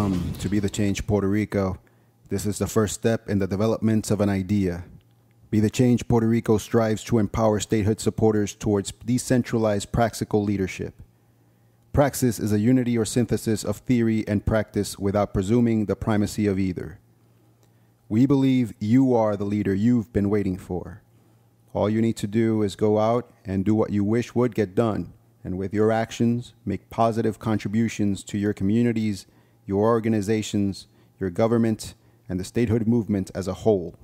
Welcome to Be the Change Puerto Rico. This is the first step in the development of an idea. Be the Change Puerto Rico strives to empower statehood supporters towards decentralized Praxical leadership. Praxis is a unity or synthesis of theory and practice without presuming the primacy of either. We believe you are the leader you've been waiting for. All you need to do is go out and do what you wish would get done, and with your actions, make positive contributions to your communities, your organizations, your government, and the statehood movement as a whole.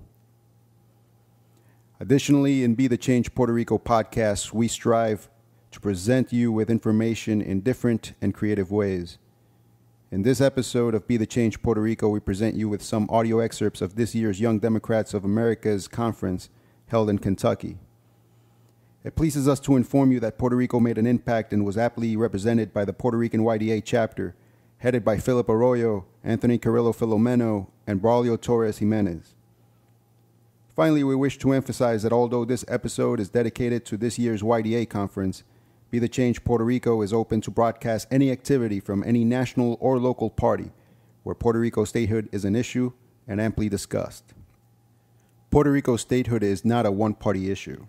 Additionally, in Be the Change Puerto Rico podcast, we strive to present you with information in different and creative ways. In this episode of Be the Change Puerto Rico, we present you with some audio excerpts of this year's Young Democrats of America's conference held in Kentucky. It pleases us to inform you that Puerto Rico made an impact and was aptly represented by the Puerto Rican YDA chapter, headed by Philip Arroyo, Anthony Carrillo Filomeno, and Braulio Torres Jimenez. Finally, we wish to emphasize that although this episode is dedicated to this year's YDA conference, Be the Change Puerto Rico is open to broadcast any activity from any national or local party where Puerto Rico statehood is an issue and amply discussed. Puerto Rico statehood is not a one-party issue.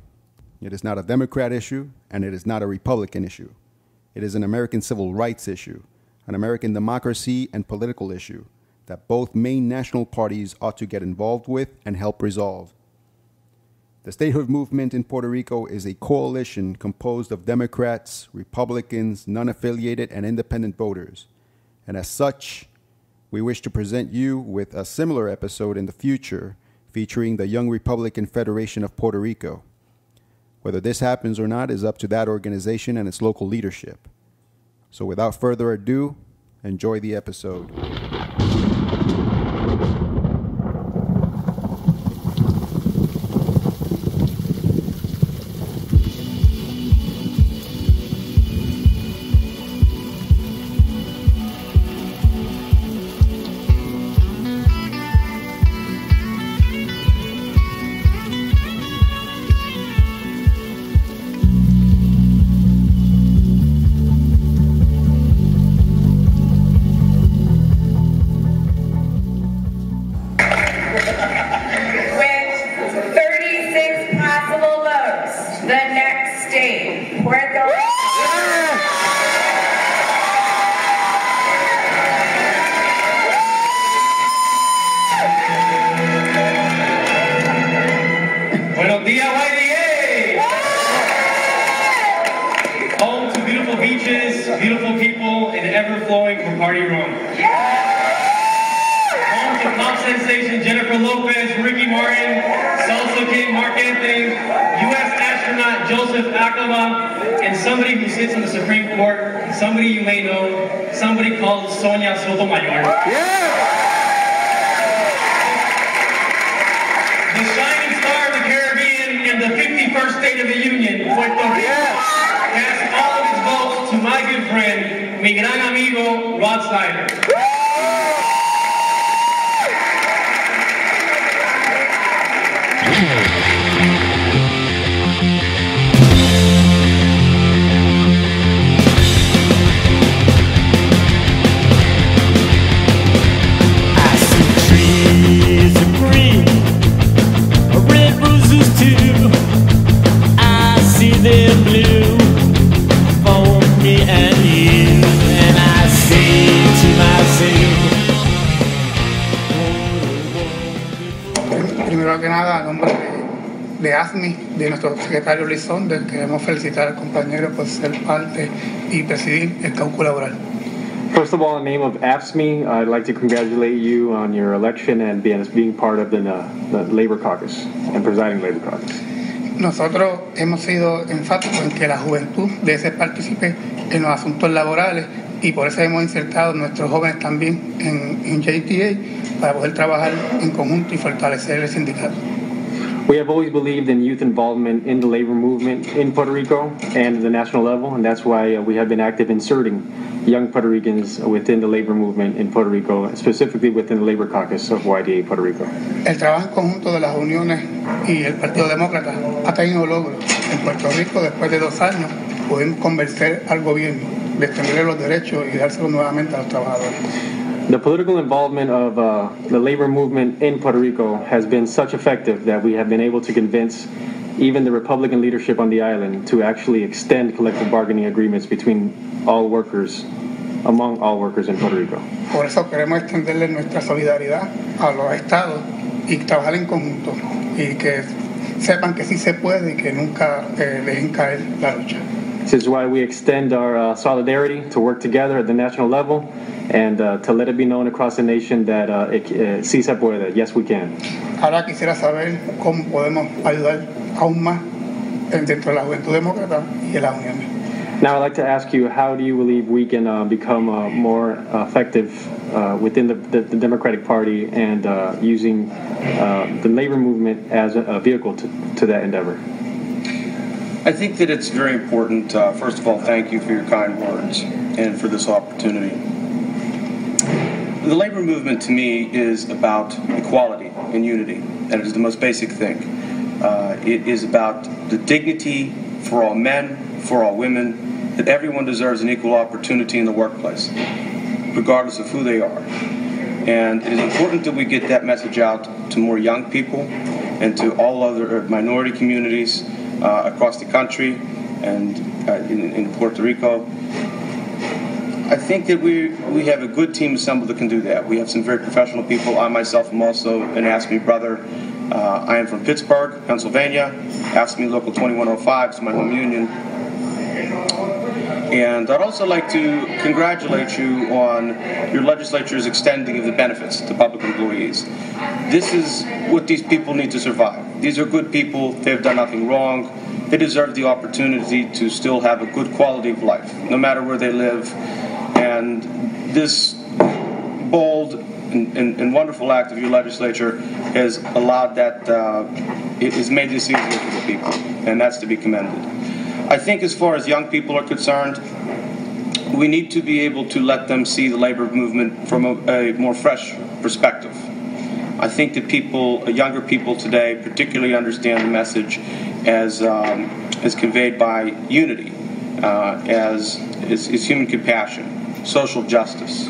It is not a Democrat issue, and it is not a Republican issue. It is an American civil rights issue, an American democracy and political issue that both main national parties ought to get involved with and help resolve. The statehood movement in Puerto Rico is a coalition composed of Democrats, Republicans, non-affiliated, and independent voters. And as such, we wish to present you with a similar episode in the future featuring the Young Republican Federation of Puerto Rico. Whether this happens or not is up to that organization and its local leadership. So without further ado, enjoy the episode. De nuestro secretario Lizondo, queremos felicitar al compañero por ser parte y presidir el caucus laboral. First of all, in the name of AFSCME, I'd like to congratulate you on your election and being part of the Labor Caucus and presiding Labor Caucus. Nosotros hemos sido enfáticos en que la juventud debe ser partícipe en los asuntos laborales y por eso hemos insertado a nuestros jóvenes también en YDA para poder trabajar en conjunto y fortalecer el sindicato. We have always believed in youth involvement in the labor movement in Puerto Rico and at the national level, and that's why we have been active inserting young Puerto Ricans within the labor movement in Puerto Rico, specifically within the Labor Caucus of YDA Puerto Rico. El trabajo en conjunto de las uniones y el Partido Demócrata ha tenido logros. En Puerto Rico, después de 2 años, pudimos convencer al gobierno de extender los derechos y dárselos nuevamente a los trabajadores. The political involvement of the labor movement in Puerto Rico has been such effective that we have been able to convince even the Republican leadership on the island to actually extend collective bargaining agreements between all workers, among all workers in Puerto Rico. Por eso queremos extenderle nuestra solidaridad a los estados y trabajar en conjunto y que sepan que sí se puede y que nunca dejen caer la lucha. This is why we extend our solidarity to work together at the national level and to let it be known across the nation that sí se puede, yes we can. Ahora quisiera saber cómo podemos ayudar aún más dentro de la Juventud Demócrata y de las uniones. Now I'd like to ask you, how do you believe we can become more effective within the Democratic Party and using the labor movement as a vehicle to that endeavor? I think that it's very important. First of all, thank you for your kind words and for this opportunity. The labor movement to me is about equality and unity, and it is the most basic thing. It is about the dignity for all men, for all women, that everyone deserves an equal opportunity in the workplace, regardless of who they are. And it is important that we get that message out to more young people and to all other minority communities across the country and in Puerto Rico. I think that we have a good team assembled that can do that. We have some very professional people. I myself am also an AFSCME brother. I am from Pittsburgh, Pennsylvania. AFSCME Local 2105 is my home union. And I'd also like to congratulate you on your legislature's extending of the benefits to public employees. This is what these people need to survive. These are good people. They've done nothing wrong. They deserve the opportunity to still have a good quality of life, no matter where they live. And this bold and wonderful act of your legislature has allowed that, it has made this easier for the people, and that's to be commended. I think as far as young people are concerned, we need to be able to let them see the labor movement from a more fresh perspective. I think that younger people today particularly understand the message as conveyed by unity, as human compassion, social justice.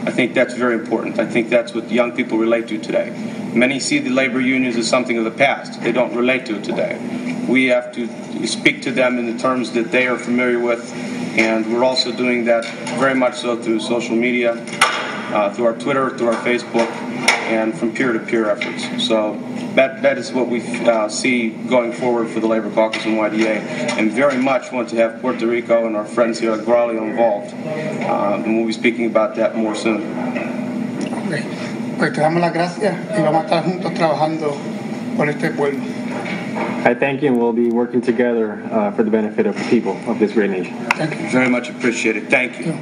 I think that's very important. I think that's what young people relate to today. Many see the labor unions as something of the past. They don't relate to it today. We have to speak to them in the terms that they are familiar with, and we're also doing that very much so through social media, through our Twitter, through our Facebook, and from peer-to-peer efforts. So that is what we see going forward for the Labor Caucus in YDA, and very much want to have Puerto Rico and our friends here at Braulio involved. And we'll be speaking about that more soon. Okay. Pues te damos las gracias y vamos a estar juntos trabajando por este pueblo. I thank you, and we'll be working together for the benefit of the people of this great nation. Thank you. Very much appreciated. Thank you.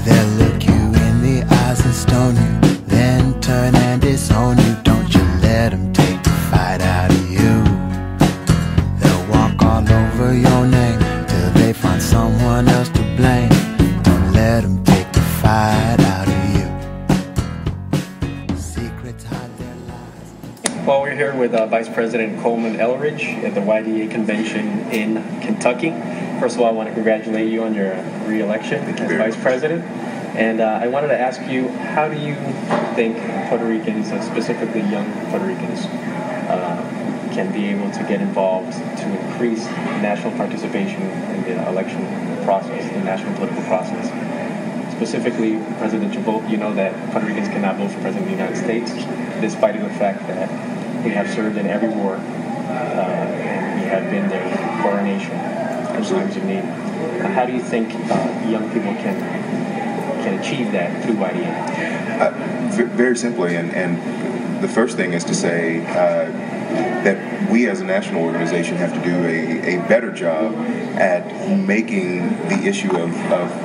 They'll look you in the eyes and stone you, then turn and disown you. Don't you let them take the fight out of you. They'll walk all over your name till they find someone else to blame. Don't let them take the fight out of you. Secrets hide their lies. Well, we're here with Vice President Coleman Elridge at the YDA convention in Kentucky. First of all, I want to congratulate you on your re-election as Vice President. And I wanted to ask you, how do you think Puerto Ricans, specifically young Puerto Ricans, can be able to get involved to increase national participation in the election process, the national political process? Specifically, presidential vote, you know that Puerto Ricans cannot vote for President of the United States, despite of the fact that we have served in every war and we have been there for our nation in times of need. How do you think young people can achieve that through YDA? Very simply, and the first thing is to say that we as a national organization have to do a better job at making the issue of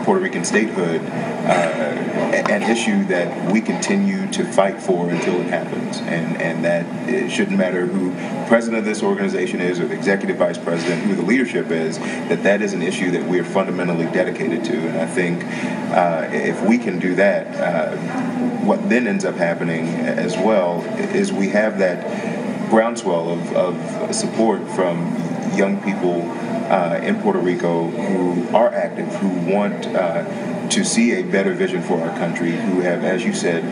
Puerto Rican statehood an issue that we continue to fight for until it happens, and that it shouldn't matter who president of this organization is or the executive vice president, who the leadership is, that is an issue that we are fundamentally dedicated to. And I think if we can do that, what then ends up happening as well is we have that groundswell of support from young people in Puerto Rico who are active, who want to see a better vision for our country, who have, as you said,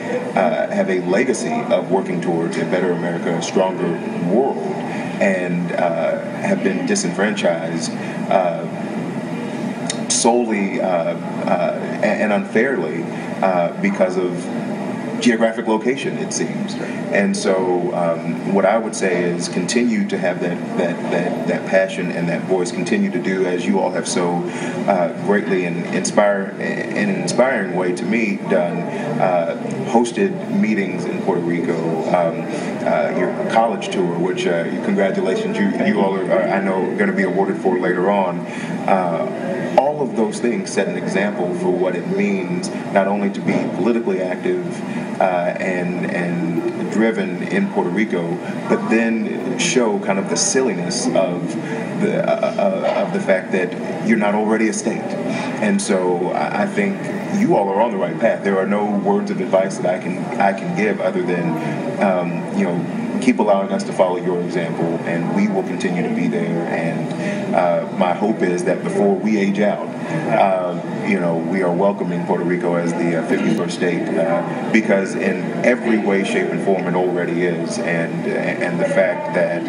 have a legacy of working towards a better America, a stronger world, and have been disenfranchised solely and unfairly because of geographic location, it seems. And so what I would say is continue to have that passion and that voice, continue to do as you all have so greatly and in an inspiring way to me done, hosted meetings in Puerto Rico, your college tour, which congratulations, you all are, I know, going to be awarded for later on. All of those things set an example for what it means not only to be politically active and driven in Puerto Rico, but then show kind of the silliness of the fact that you're not already a state. And so I think you all are on the right path. There are no words of advice that I can give other than keep allowing us to follow your example, and we will continue to be there. And my hope is that before we age out, we are welcoming Puerto Rico as the 51st state, because in every way, shape, and form it already is. And the fact that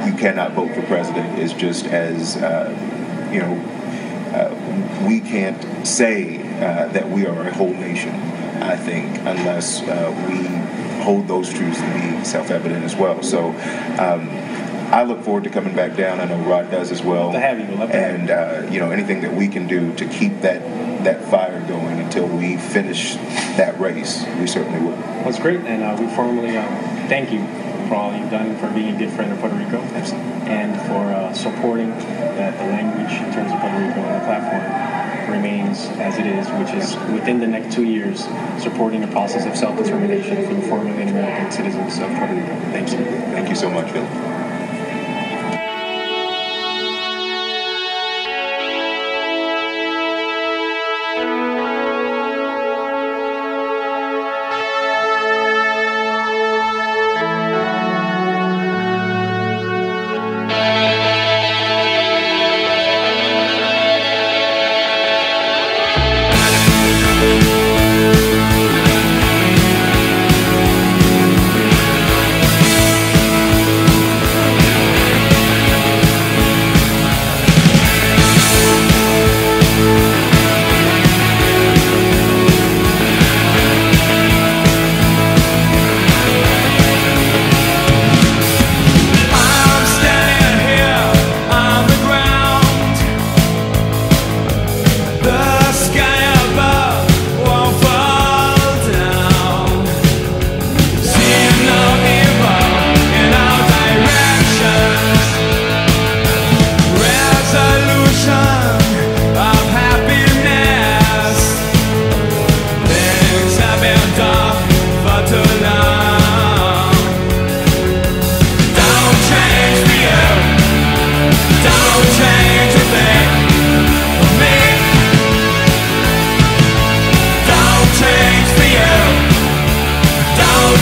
you cannot vote for president is just as, we can't say that we are a whole nation, I think, unless we hold those truths to be self-evident as well. So I look forward to coming back down. I know Rod does as well. To have you. Love to have you. And anything that we can do to keep that fire going until we finish that race, we certainly will. Well, it's great, and we formally thank you for all you've done, for being a good friend of Puerto Rico. Absolutely. And for supporting that the language in terms of Puerto Rico and the platform remains as it is, which is within the next 2 years supporting a process of self-determination for the 4 million American citizens of Puerto Rico. Thank you. Thank you so much, Phil.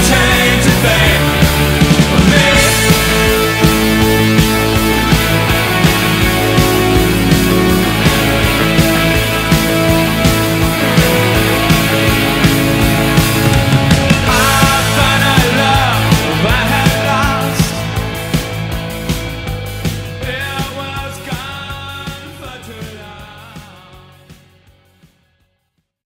Change the